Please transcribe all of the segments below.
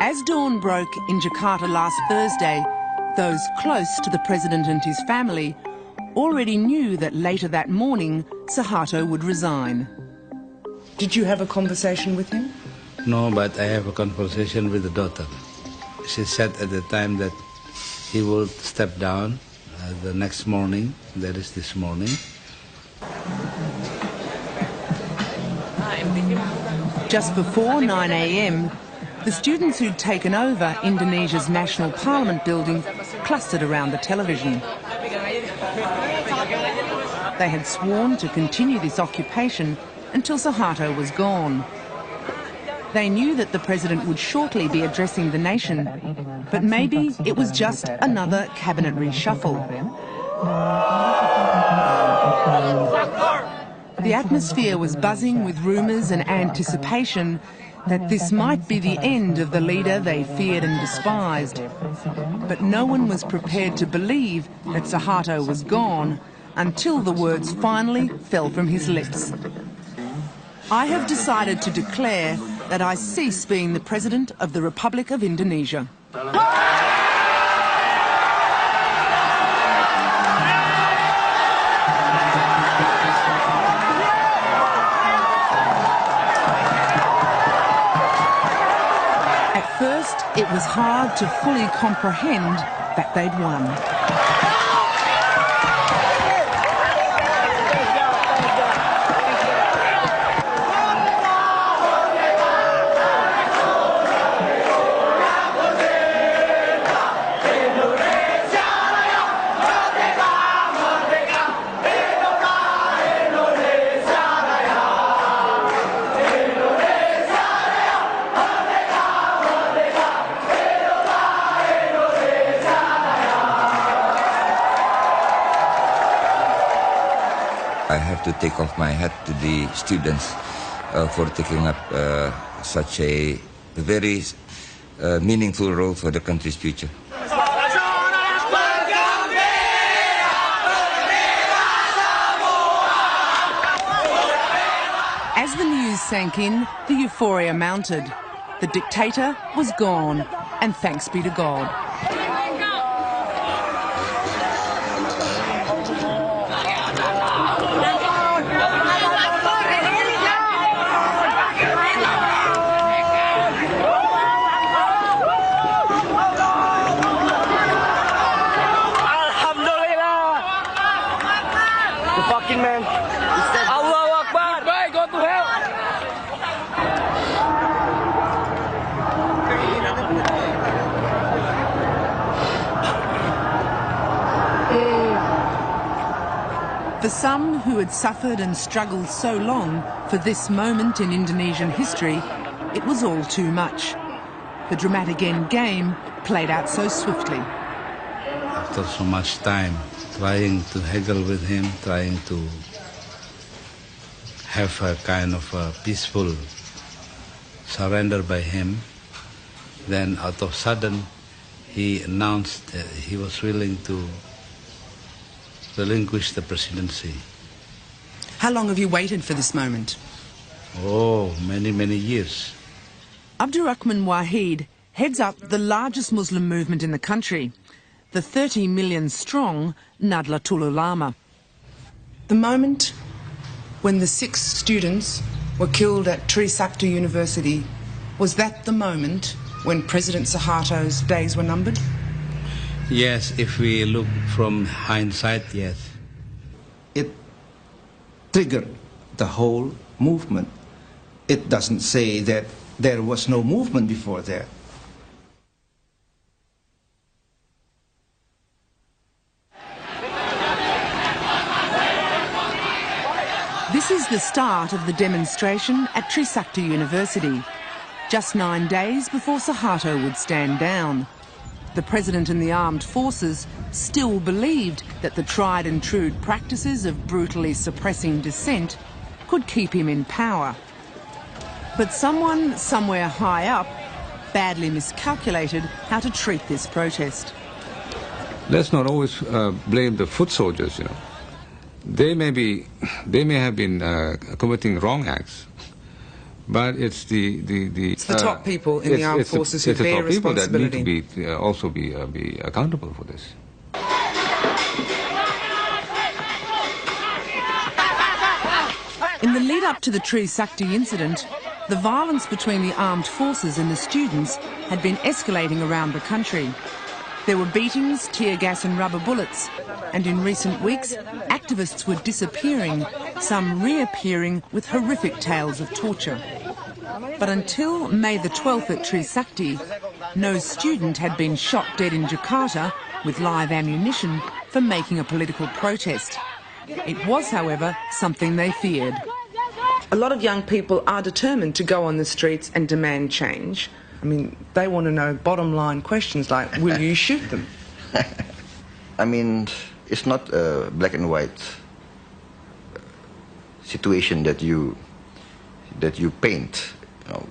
As dawn broke in Jakarta last Thursday, those close to the president and his family already knew that later that morning, Soeharto would resign. Did you have a conversation with him? No, but I have a conversation with the daughter. She said at the time that he will step down the next morning, that is this morning. Just before 9 a.m, the students who'd taken over Indonesia's National Parliament building clustered around the television. They had sworn to continue this occupation until Soeharto was gone. They knew that the president would shortly be addressing the nation, but maybe it was just another cabinet reshuffle. The atmosphere was buzzing with rumours and anticipation that this might be the end of the leader they feared and despised. But no one was prepared to believe that Soeharto was gone until the words finally fell from his lips. I have decided to declare that I cease being the President of the Republic of Indonesia. At first, it was hard to fully comprehend that they'd won. I have to take off my hat to the students for taking up such a very meaningful role for the country's future. As the news sank in, the euphoria mounted. The dictator was gone, and thanks be to God. Man. Allahu Akbar! Goodbye, go to hell! For some who had suffered and struggled so long for this moment in Indonesian history, it was all too much. The dramatic end game played out so swiftly. After so much time, trying to haggle with him, trying to have a kind of a peaceful surrender by him, then out of sudden he announced that he was willing to relinquish the presidency. How long have you waited for this moment? Oh, many, many years. Abdurrahman Wahid heads up the largest Muslim movement in the country, the 30 million strong Nahdlatul Ulama. The moment when the 6 students were killed at Trisakti University, was that the moment when President Soeharto's days were numbered? Yes, if we look from hindsight, yes. It triggered the whole movement. It doesn't say that there was no movement before that. This is the start of the demonstration at Trisakti University, just 9 days before Soeharto would stand down. The president and the armed forces still believed that the tried and true practices of brutally suppressing dissent could keep him in power. But someone somewhere high up badly miscalculated how to treat this protest. Let's not always blame the foot soldiers, you know. They may have been committing wrong acts, But it's It's the top people in the armed forces who bear responsibility. It's the top people that need to also be accountable for this. In the lead up to the Trisakti incident, the violence between the armed forces and the students had been escalating around the country. There were beatings, tear gas and rubber bullets, and in recent weeks, activists were disappearing, some reappearing with horrific tales of torture. But until May the 12th at Trisakti, no student had been shot dead in Jakarta with live ammunition for making a political protest. It was, however, something they feared. A lot of young people are determined to go on the streets and demand change. I mean, they want to know bottom line questions like, will you shoot them? I mean, it's not a black and white situation that you paint. You know,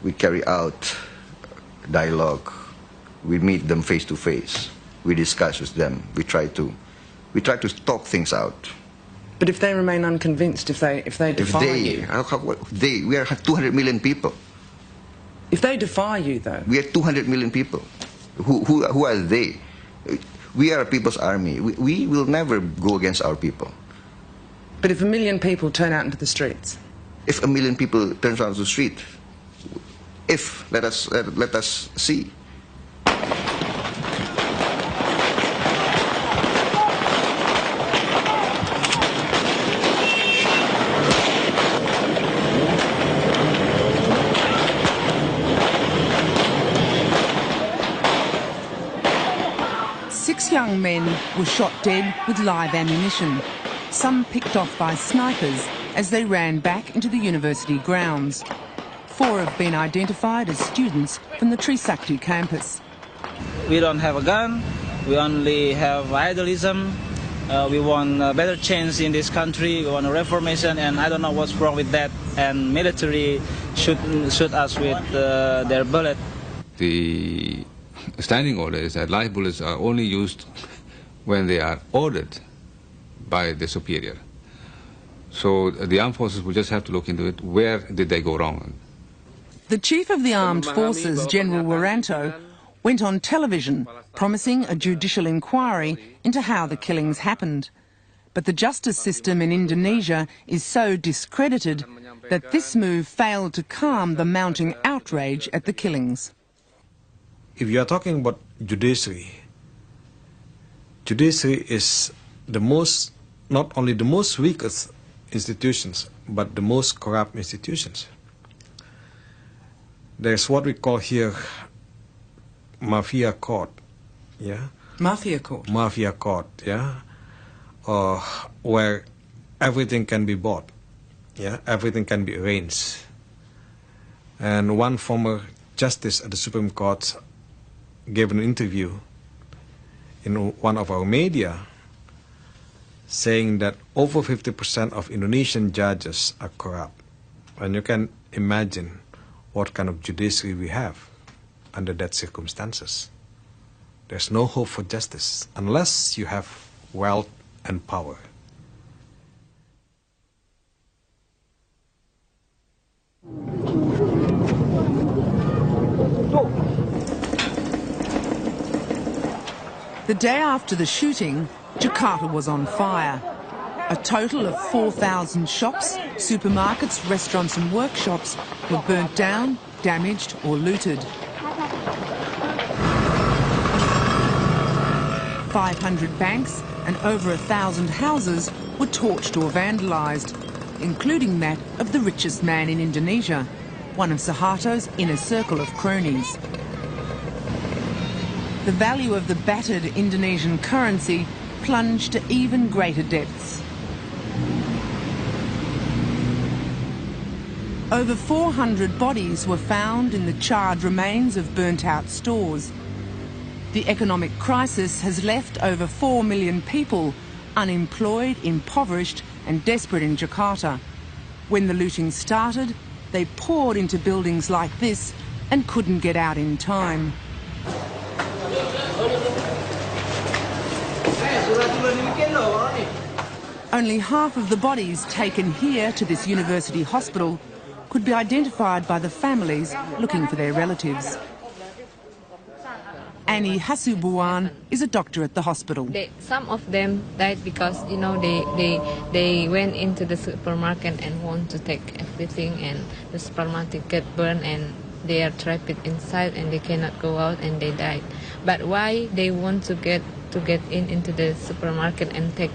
we carry out dialogue. We meet them face to face. We discuss with them. We try to talk things out. But if they remain unconvinced, if they defy you? We are 200 million people. If they defy you, though? We are 200 million people. Who are they? We are a people's army. We will never go against our people. But if 1 million people turn out into the streets? If 1 million people turn out to the street, let us see. Young men were shot dead with live ammunition, some picked off by snipers as they ran back into the university grounds. 4 have been identified as students from the Trisakti campus. We don't have a gun, we only have idealism. We want a better change in this country, we want a reformation, and I don't know what's wrong with that. And military shoot us with their bullet. The standing order is that live bullets are only used when they are ordered by the superior. So the armed forces will just have to look into it. Where did they go wrong? The chief of the armed forces, General Soeharto, went on television promising a judicial inquiry into how the killings happened. But the justice system in Indonesia is so discredited that this move failed to calm the mounting outrage at the killings. If you are talking about judiciary is the most, not only the most weakest institutions, but the most corrupt institutions. There's what we call here mafia court, yeah? Mafia court? Mafia court, yeah? Where everything can be bought, yeah? Everything can be arranged. And one former justice at the Supreme Court gave an interview in one of our media saying that over 50% of Indonesian judges are corrupt. And you can imagine what kind of judiciary we have under that circumstances. There's no hope for justice unless you have wealth and power. The day after the shooting, Jakarta was on fire. A total of 4,000 shops, supermarkets, restaurants and workshops were burnt down, damaged or looted. 500 banks and over 1,000 houses were torched or vandalised, including that of the richest man in Indonesia, one of Soeharto's inner circle of cronies. The value of the battered Indonesian currency plunged to even greater depths. Over 400 bodies were found in the charred remains of burnt-out stores. The economic crisis has left over 4 million people unemployed, impoverished and desperate in Jakarta. When the looting started, they poured into buildings like this and couldn't get out in time. Only half of the bodies taken here to this university hospital could be identified by the families looking for their relatives. Annie Hasubuan is a doctor at the hospital. Some of them died because, you know, they went into the supermarket and want to take everything, and the supermarket get burned and they are trapped inside and they cannot go out and they died. But why they want to get into the supermarket and take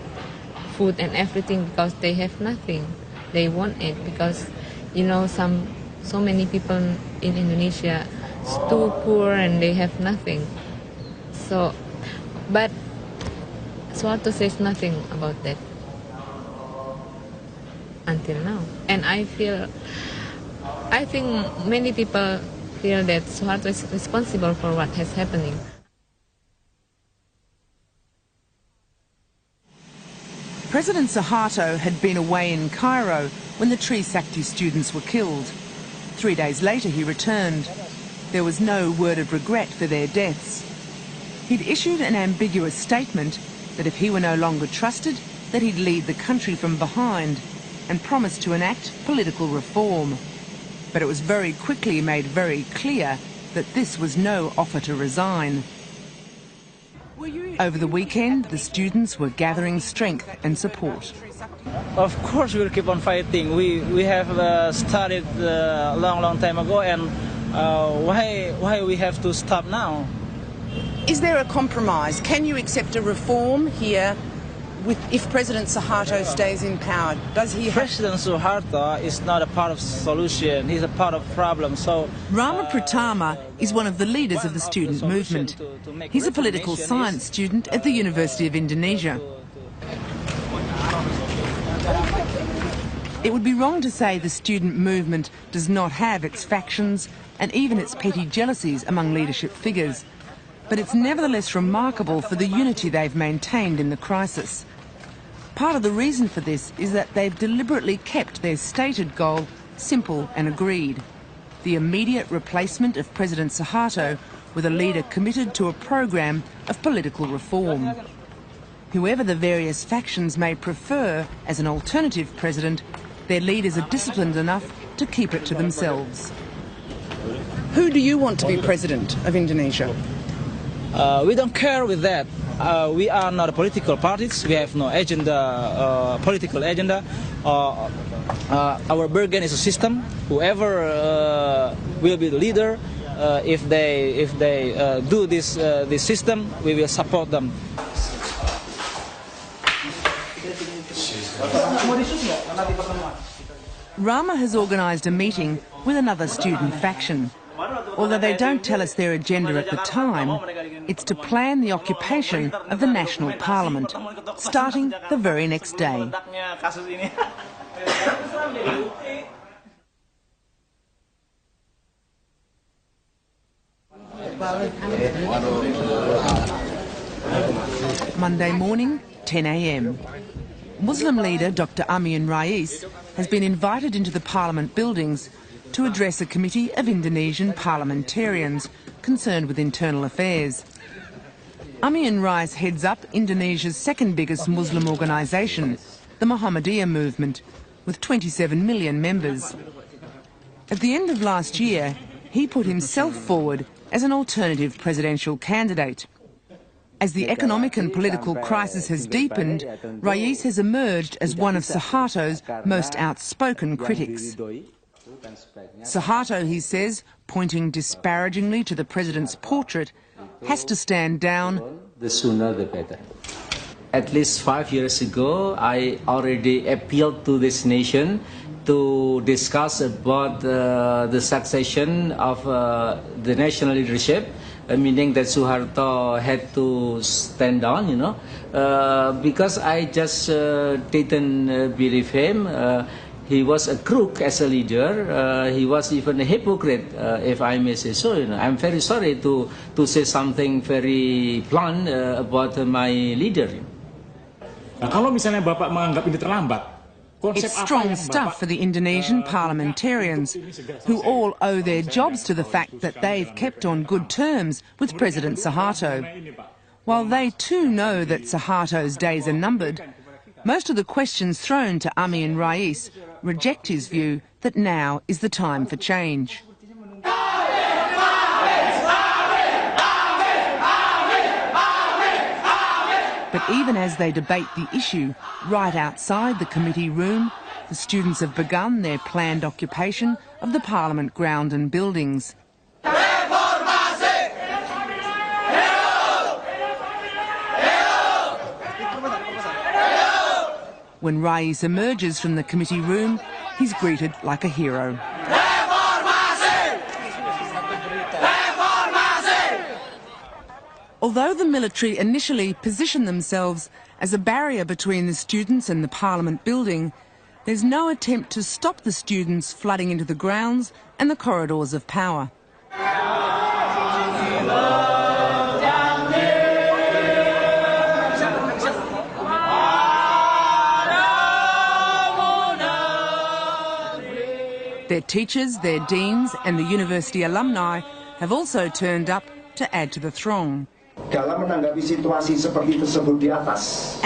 food and everything? Because they have nothing. They want it because, you know, so many people in Indonesia are too poor and they have nothing. So, but Soeharto says nothing about that until now. And I think many people feel that Soeharto is responsible for what is happening. President Soeharto had been away in Cairo when the Trisakti students were killed. 3 days later he returned. There was no word of regret for their deaths. He'd issued an ambiguous statement that if he were no longer trusted, that he'd lead the country from behind, and promised to enact political reform. But it was very quickly made very clear that this was no offer to resign. Over the weekend, the students were gathering strength and support. Of course we'll keep on fighting. We have started a long time ago, and why we have to stop now? Is there a compromise? Can you accept a reform here if President Soeharto stays in power? Does he President Soeharto is not a part of the solution, he's a part of the problem. So Rama Pratama is one of the leaders of the student movement. He's a political science student at the University of Indonesia. It would be wrong to say the student movement does not have its factions and even its petty jealousies among leadership figures. But it's nevertheless remarkable for the unity they've maintained in the crisis. Part of the reason for this is that they've deliberately kept their stated goal simple and agreed: the immediate replacement of President Soeharto with a leader committed to a program of political reform. Whoever the various factions may prefer as an alternative president, their leaders are disciplined enough to keep it to themselves. Who do you want to be president of Indonesia? We don't care with that. We are not a political parties. We have no agenda, political agenda. Our bargain is a system. Whoever will be the leader, if they do this system, we will support them. Rama has organised a meeting with another student faction. Although they don't tell us their agenda at the time, it's to plan the occupation of the National Parliament, starting the very next day. Monday morning, 10 a.m. Muslim leader Dr. Amin Rais has been invited into the Parliament buildings to address a committee of Indonesian parliamentarians concerned with internal affairs. Amin Rais heads up Indonesia's second biggest Muslim organisation, the Muhammadiyah movement, with 27 million members. At the end of last year, he put himself forward as an alternative presidential candidate. As the economic and political crisis has deepened, Rais has emerged as one of Soeharto's most outspoken critics. Soeharto, he says, pointing disparagingly to the president's portrait, has to stand down. The sooner the better. At least 5 years ago, I already appealed to this nation to discuss about the succession of the national leadership, meaning that Soeharto had to stand down, you know, because I just didn't believe him. He was a crook as a leader. He was even a hypocrite, if I may say so. You know, I'm very sorry to say something very blunt about my leader. Kalau misalnya Bapak menganggap ini terlambat, it's strong stuff for the Indonesian parliamentarians, who all owe their jobs to the fact that they've kept on good terms with President Soeharto. While they too know that Soeharto's days are numbered, most of the questions thrown to Amin Rais reject his view that now is the time for change. But even as they debate the issue, right outside the committee room, the students have begun their planned occupation of the Parliament ground and buildings. When Rais emerges from the committee room, he's greeted like a hero. Although the military initially positioned themselves as a barrier between the students and the Parliament building, there's no attempt to stop the students flooding into the grounds and the corridors of power. Their teachers, their deans and the university alumni have also turned up to add to the throng. At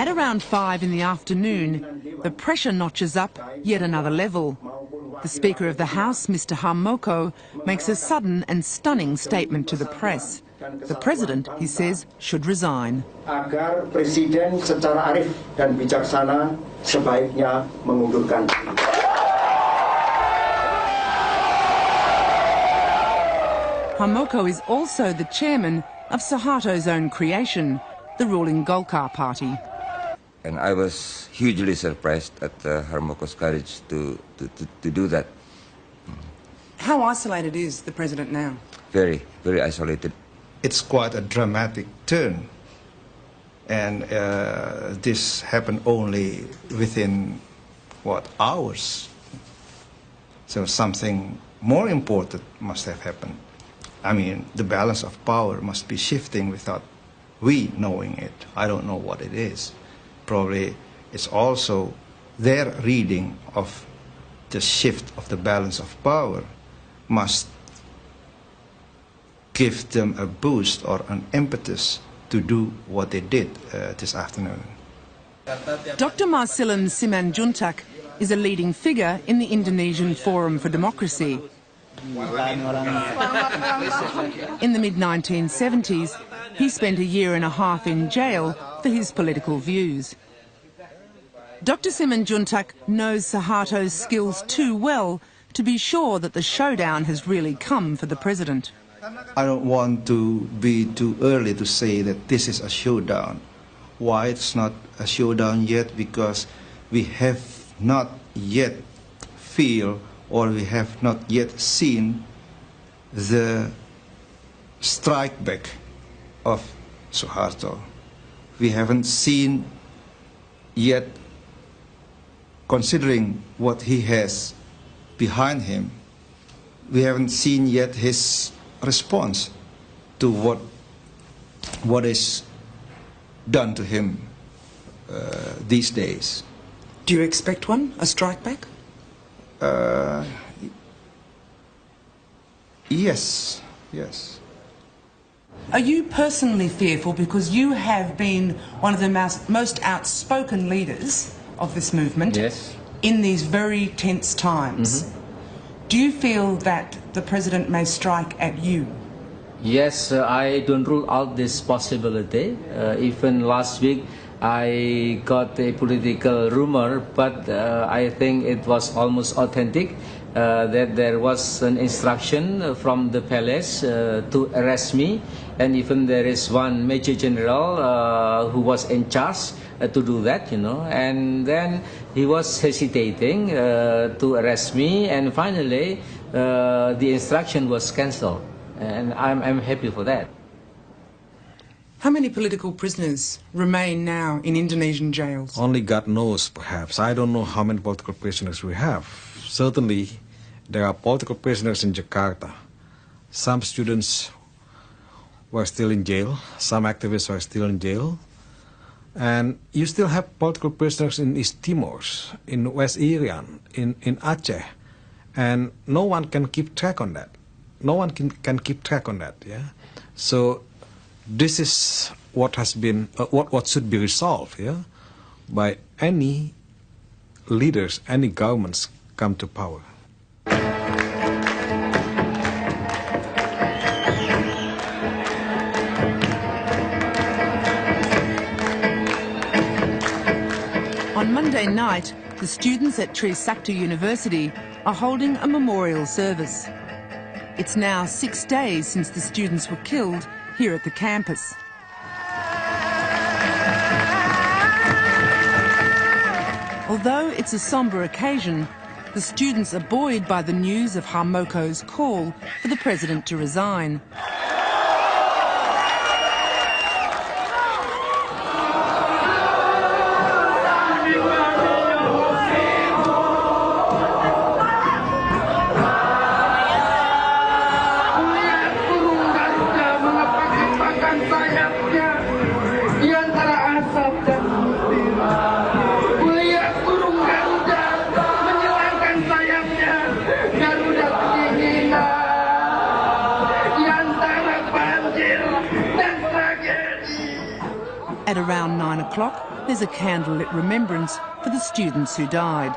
around 5 in the afternoon, the pressure notches up yet another level. The Speaker of the House, Mr Harmoko, makes a sudden and stunning statement to the press. The President, he says, should resign. Agar Presiden secara arif dan bijaksana sebaiknya mengundurkan diri. Harmoko is also the chairman of Soeharto's own creation, the ruling Golkar party. And I was hugely surprised at Harmoko's courage to do that. How isolated is the President now? Very, very isolated. It's quite a dramatic turn. And this happened only within, hours? So something more important must have happened. I mean, the balance of power must be shifting without we knowing it. I don't know what it is. Probably it's also their reading of the shift of the balance of power must give them a boost or an impetus to do what they did this afternoon. Dr Marsilan Simanjuntak is a leading figure in the Indonesian Forum for Democracy. In the mid-1970s, he spent 1.5 years in jail for his political views. Dr Simanjuntak knows Soeharto's skills too well to be sure that the showdown has really come for the President. I don't want to be too early to say that this is a showdown. Why it's not a showdown yet? Because we have not yet feel or we have not yet seen the strike back of Soeharto. We haven't seen yet, considering what he has behind him, we haven't seen yet his response to what is done to him these days. Do you expect one, a strike back? Yes. Are you personally fearful because you have been one of the most outspoken leaders of this movement in these very tense times? Do you feel that the President may strike at you? Yes, I don't rule out this possibility. Even last week I got a political rumor, but I think it was almost authentic, that there was an instruction from the palace to arrest me, and even there is one Major General who was in charge to do that, and then he was hesitating to arrest me, and finally the instruction was cancelled, and I'm happy for that. How many political prisoners remain now in Indonesian jails? Only God knows, perhaps. I don't know how many political prisoners we have. Certainly, there are political prisoners in Jakarta. Some students were still in jail. Some activists are still in jail. And you still have political prisoners in East Timor, in West Irian, in Aceh. And no one can keep track on that. No one can keep track on that, yeah? So this is what has been, what should be resolved, yeah? By any leaders, any governments come to power. On Monday night, the students at Trisakti University are holding a memorial service. It's now 6 days since the students were killed here at the campus. Although it's a sombre occasion, the students are buoyed by the news of Harmoko's call for the president to resign. At around 9 o'clock, there's a candlelit remembrance for the students who died.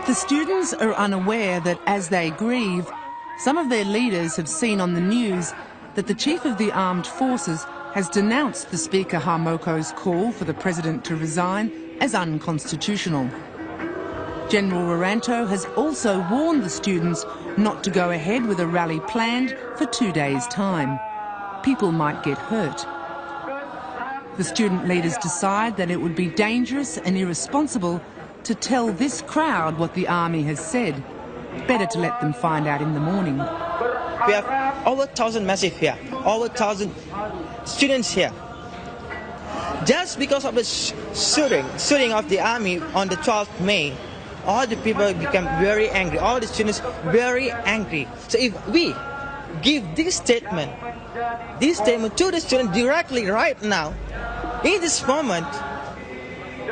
The students are unaware that as they grieve, some of their leaders have seen on the news that the Chief of the Armed Forces has denounced the Speaker Harmoko's call for the President to resign as unconstitutional. General Wiranto has also warned the students not to go ahead with a rally planned for 2 days' time. People might get hurt. The student leaders decide that it would be dangerous and irresponsible to tell this crowd what the army has said. Better to let them find out in the morning. We have over 1,000 massive here, over 1,000 students here. Just because of the shooting of the army on the 12th May, all the people become very angry, all the students very angry. So if we give this statement to the students directly right now, in this moment,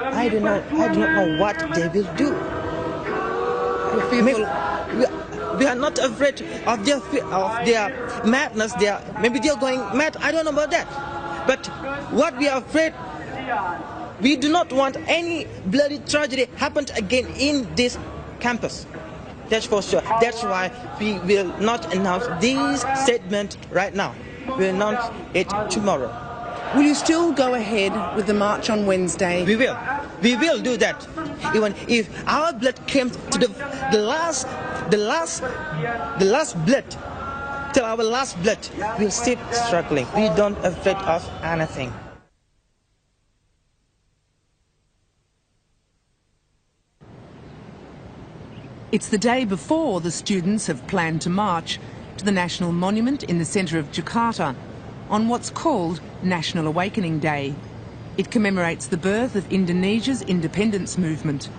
I do not know what they will do. We are not afraid of their madness. Maybe they are going mad. I don't know about that. But what we are afraid, we do not want any bloody tragedy happen again in this campus. That's for sure. That's why we will not announce this statement right now. We will announce it tomorrow. Will you still go ahead with the march on Wednesday? We will. We will do that. Even if our blood came to the last blood, till our last blood, we'll still struggling. We don't afraid of anything. It's the day before the students have planned to march to the National Monument in the centre of Jakarta on what's called National Awakening Day. It commemorates the birth of Indonesia's independence movement.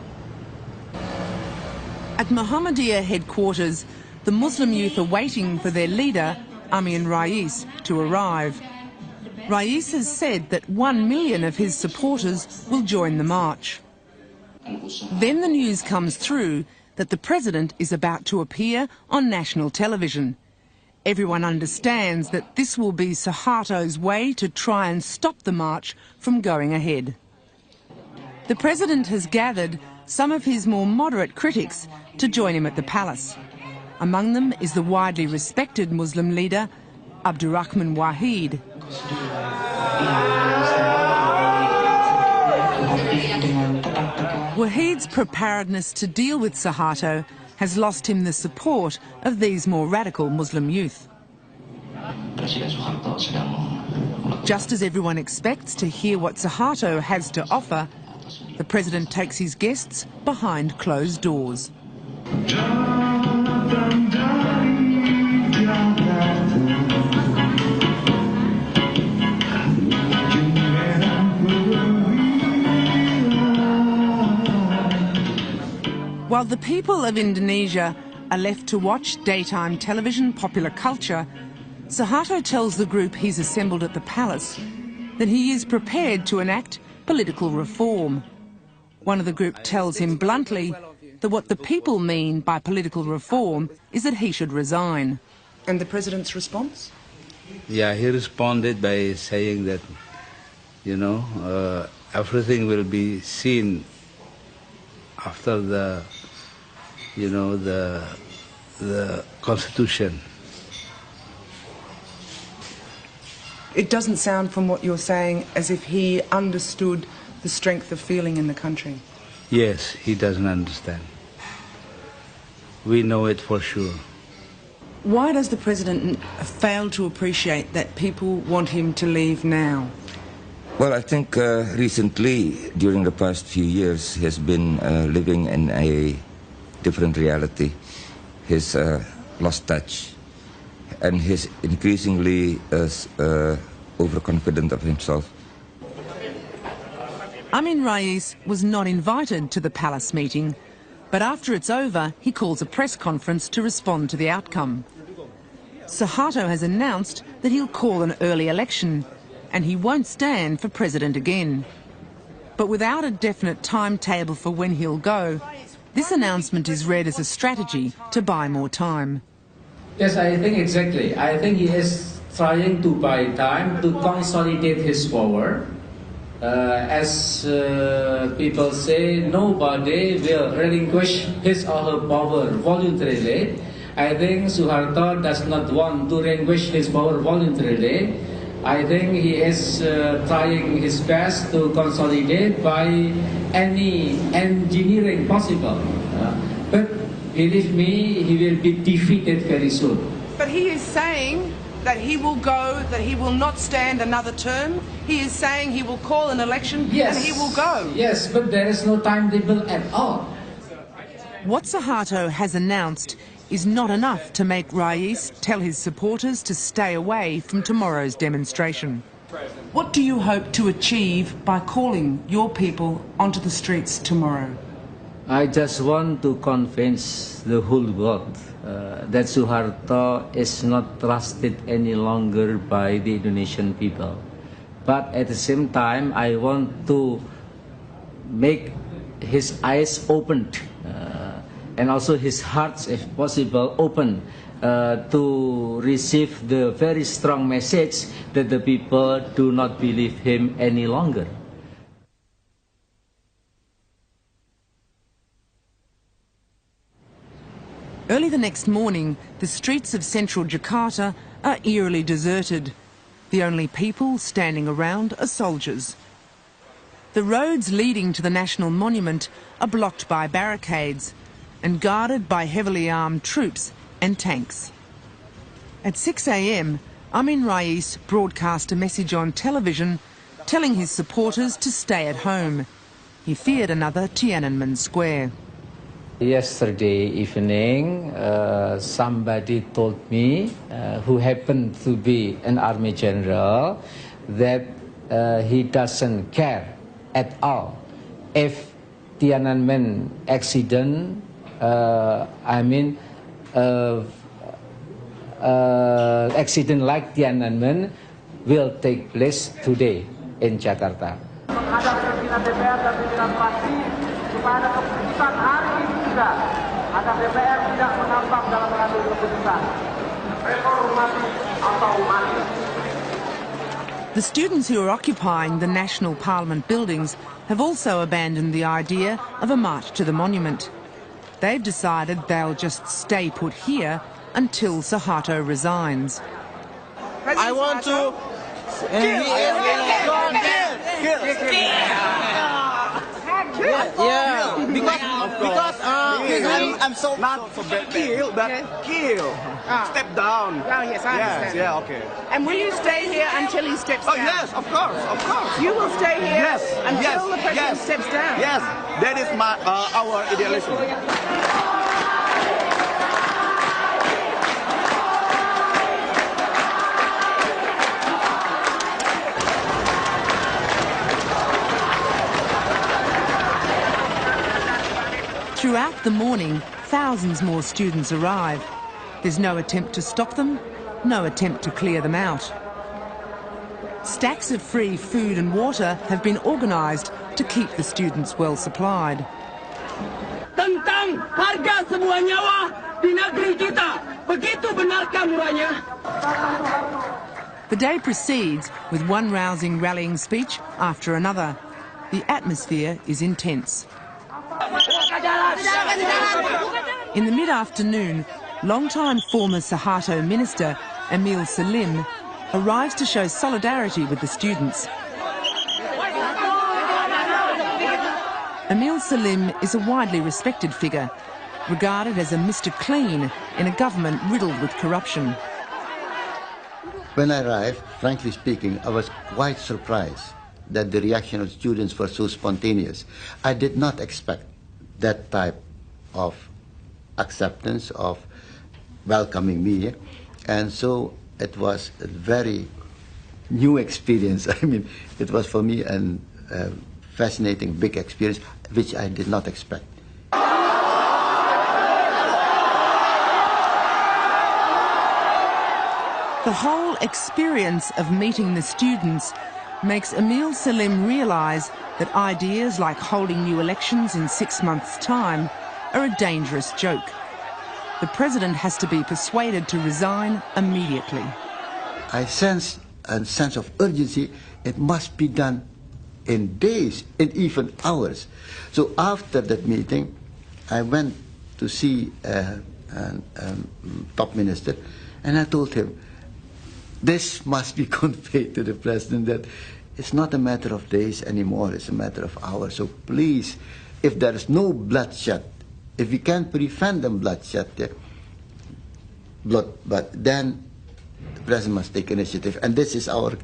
At Muhammadiyah headquarters, the Muslim youth are waiting for their leader, Amin Rais, to arrive. Rais has said that 1 million of his supporters will join the march. Then the news comes through that the president is about to appear on national television. Everyone understands that this will be Soeharto's way to try and stop the march from going ahead. The president has gathered some of his more moderate critics to join him at the palace. Among them is the widely respected Muslim leader, Abdurrahman Wahid. Wahid's preparedness to deal with Soeharto has lost him the support of these more radical Muslim youth. Just as everyone expects to hear what Soeharto has to offer, the president takes his guests behind closed doors. While the people of Indonesia are left to watch daytime television popular culture, Soeharto tells the group he's assembled at the palace that he is prepared to enact political reform. One of the group tells him bluntly that what the people mean by political reform is that he should resign. And the President's response? Yeah, he responded by saying that, you know, everything will be seen after the, you know, the Constitution. It doesn't sound from what you're saying as if he understood the strength of feeling in the country. Yes, he doesn't understand. We know it for sure. Why does the President fail to appreciate that people want him to leave now? Well, I think recently, during the past few years, he has been living in a different reality. He's lost touch, and he's increasingly overconfident of himself. Amin Rais was not invited to the palace meeting, but after it's over, he calls a press conference to respond to the outcome. Soeharto has announced that he'll call an early election and he won't stand for president again. But without a definite timetable for when he'll go, this announcement is read as a strategy to buy more time. Yes, I think exactly. I think he is trying to buy time to consolidate his power. As people say, nobody will relinquish his or her power voluntarily. I think Soeharto does not want to relinquish his power voluntarily. I think he is trying his best to consolidate by any engineering possible. But believe me, he will be defeated very soon. But he is saying that he will go, that he will not stand another term. He is saying he will call an election and he will go. Yes, but there is no timetable at all. What Soeharto has announced is not enough to make Rais tell his supporters to stay away from tomorrow's demonstration. What do you hope to achieve by calling your people onto the streets tomorrow? I just want to convince the whole world that Soeharto is not trusted any longer by the Indonesian people. But at the same time, I want to make his eyes opened and also his heart, if possible, open to receive the very strong message that the people do not believe him any longer. Early the next morning, the streets of central Jakarta are eerily deserted. The only people standing around are soldiers. The roads leading to the National Monument are blocked by barricades and guarded by heavily armed troops and tanks. At 6 a.m, Amin Rais broadcast a message on television telling his supporters to stay at home. He feared another Tiananmen Square. Yesterday evening, somebody told me, who happened to be an army general, that he doesn't care at all if Tiananmen accident, accident like Tiananmen will take place today in Jakarta. Menghadap pimpinan DPR dan pimpinan fraksi supaya ada keputusan hari ini juga agar DPR tidak mengambang dalam mengambil keputusan reformasi atau mati. The students who are occupying the National Parliament buildings have also abandoned the idea of a march to the monument. They've decided they'll just stay put here until Soeharto resigns. I want to because I'm so not kill, but kill. Step down. Oh, yes, I understand. Yeah, okay. And will you stay here until he steps down? Oh, yes, of course, of course. You will stay here yes, until the president steps down? Yes, that is my our idealism. Throughout the morning, thousands more students arrive. There's no attempt to stop them, no attempt to clear them out. Stacks of free food and water have been organised to keep the students well supplied. Tentang harga sebuah nyawa di negeri kita, begitu benarkah murahnya? The day proceeds with one rousing rallying speech after another. The atmosphere is intense. In the mid-afternoon, long-time former Soeharto minister Emil Salim arrives to show solidarity with the students. Emil Salim is a widely respected figure, regarded as a Mr. Clean in a government riddled with corruption. When I arrived, frankly speaking, I was quite surprised that the reaction of students was so spontaneous. I did not expect that type of acceptance, of welcoming me, and so it was a very new experience. I mean, it was for me a fascinating, big experience, which I did not expect. The whole experience of meeting the students makes Emil Salim realise that ideas like holding new elections in 6 months' time are a dangerous joke. The president has to be persuaded to resign immediately. I sense a sense of urgency. It must be done in days, in even hours. So after that meeting, I went to see a top minister, and I told him, this must be conveyed to the president that it's not a matter of days anymore, it's a matter of hours. So please, if there is no bloodshed, if we can prevent them bloodshed, but then the president must take initiative. And this is our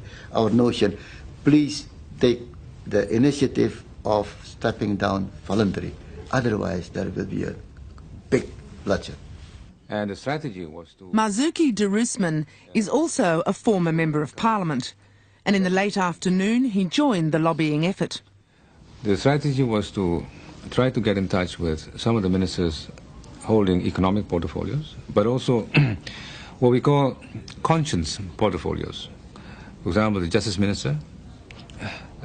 notion. Please take the initiative of stepping down voluntary. Otherwise, there will be a big bloodshed. And the strategy was to... Marzuki Darusman is also a former Member of Parliament, and in the late afternoon he joined the lobbying effort. The strategy was to try to get in touch with some of the ministers holding economic portfolios, but also what we call conscience portfolios. For example, the Justice Minister,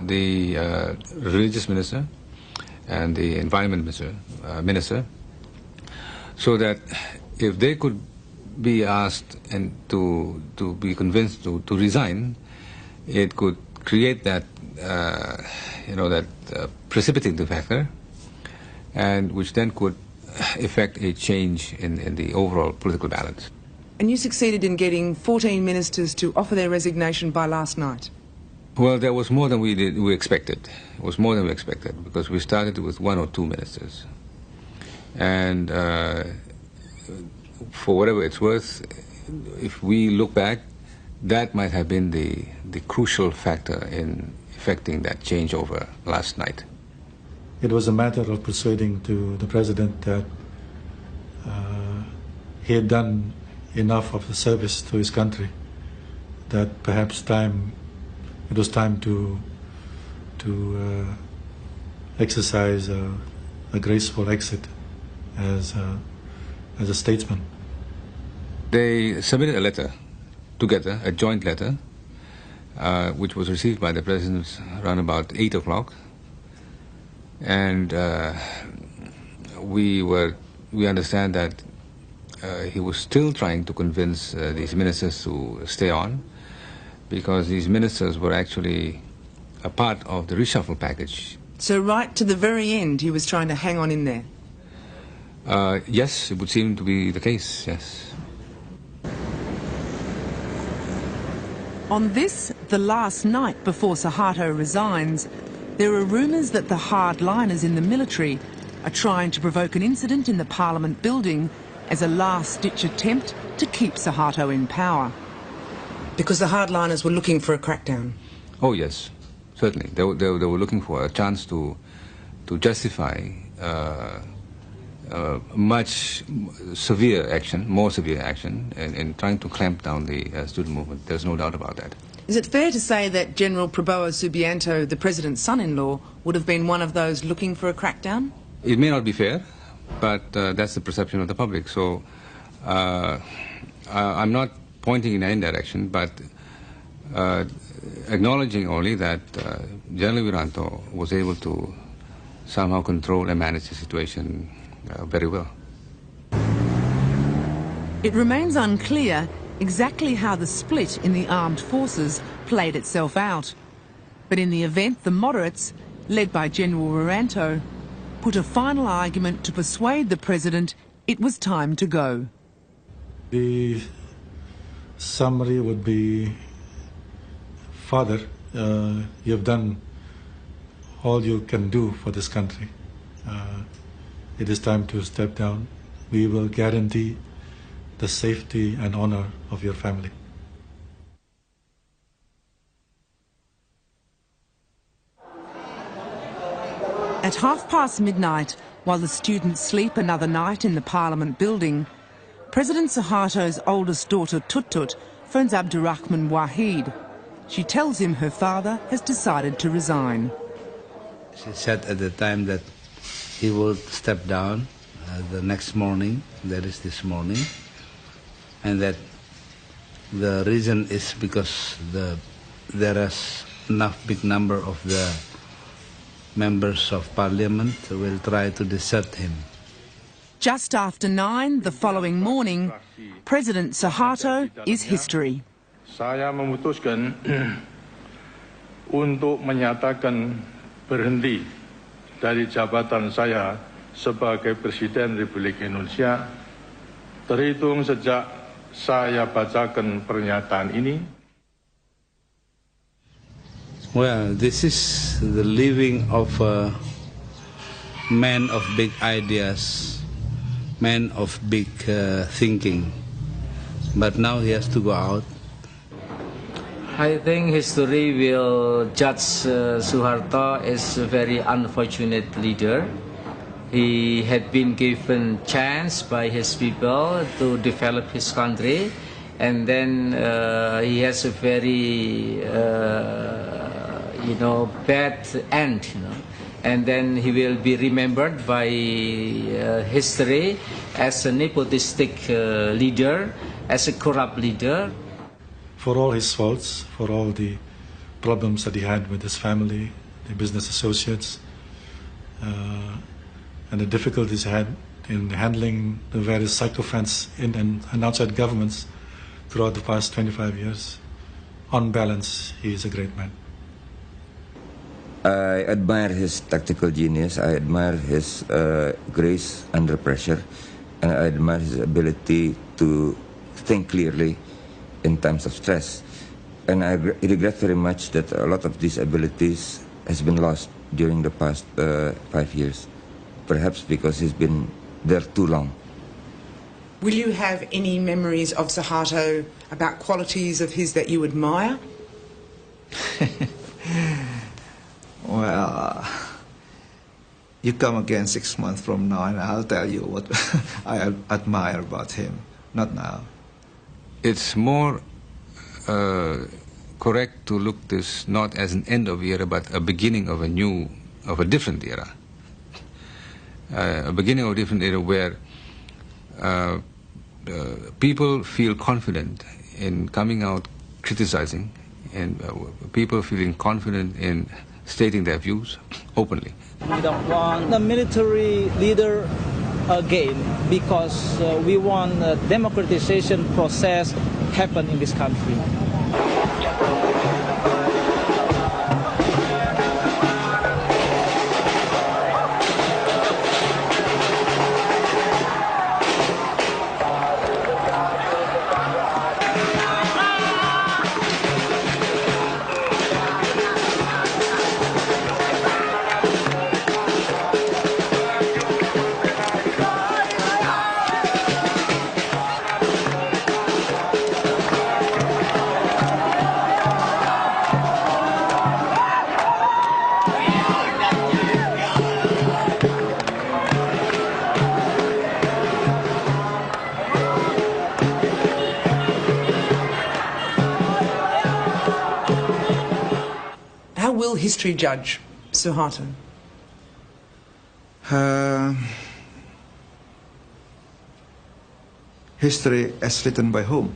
the Religious Minister, and the Environment Minister, so that if they could be asked and to be convinced to resign, it could create that precipitating factor, and which then could effect a change in the overall political balance. And you succeeded in getting 14 ministers to offer their resignation by last night? Well, there was more than we expected. It was more than we expected, because we started with 1 or 2 ministers. And for whatever it's worth, if we look back, that might have been the crucial factor in effecting that changeover last night. It was a matter of persuading to the president that he had done enough of the service to his country, that perhaps it was time to exercise a graceful exit as a statesman. They submitted a letter together, a joint letter, which was received by the president around about 8 o'clock, and we understand that he was still trying to convince these ministers to stay on, because these ministers were actually a part of the reshuffle package. So right to the very end he was trying to hang on in there? Yes, it would seem to be the case, yes. On this, the last night before Soeharto resigns, there are rumours that the hardliners in the military are trying to provoke an incident in the Parliament building as a last-ditch attempt to keep Soeharto in power. Because the hardliners were looking for a crackdown? Oh yes, certainly. They were looking for a chance to justify much severe action, more severe action, in trying to clamp down the student movement. There's no doubt about that. Is it fair to say that General Prabowo Subianto, the president's son-in-law, would have been one of those looking for a crackdown? It may not be fair, but that's the perception of the public. So I'm not pointing in any direction, but acknowledging only that General Wiranto was able to somehow control and manage the situation very well. It remains unclear exactly how the split in the armed forces played itself out. But in the event, the moderates, led by General Wiranto, put a final argument to persuade the president it was time to go. The summary would be, Father, you have done all you can do for this country. It is time to step down. We will guarantee the safety and honor of your family. At midnight, while the students sleep another night in the Parliament building, President Soeharto's oldest daughter, Tutut, phones Abdurrahman Wahid. She tells him her father has decided to resign. She said at the time that he would step down the next morning, that is this morning, and that the reason is because there is enough big number of the members of parliament will try to desert him. Just after 9 the following morning, President Soeharto is history. Saya memutuskan untuk menyatakan berhenti dari jabatan saya sebagai Presiden Republik Indonesia terhitung sejak saya bacakan pernyataan ini. Well, this is the living of a man of big ideas, man of big thinking. But now he has to go out. I think history will judge Soeharto as a very unfortunate leader. He had been given chance by his people to develop his country, and then he has a very bad end, and then he will be remembered by history as a nepotistic leader, as a corrupt leader. For all his faults, for all the problems that he had with his family, the business associates, and the difficulties he had in handling the various sycophants in and outside governments throughout the past 25 years, on balance, he is a great man. I admire his tactical genius, I admire his grace under pressure, and I admire his ability to think clearly in times of stress. And I regret very much that a lot of these abilities has been lost during the past 5 years, perhaps because he's been there too long. Will you have any memories of Soeharto about qualities of his that you admire? Well, you come again 6 months from now and I'll tell you what I admire about him. Not now. It's more correct to look this not as an end of era, but a beginning of a different era. A beginning of a different era where people feel confident in coming out criticizing, and people feeling confident in stating their views openly. We don't want a military leader again because we want a democratization process happen in this country. History judge Soeharto? history as written by whom?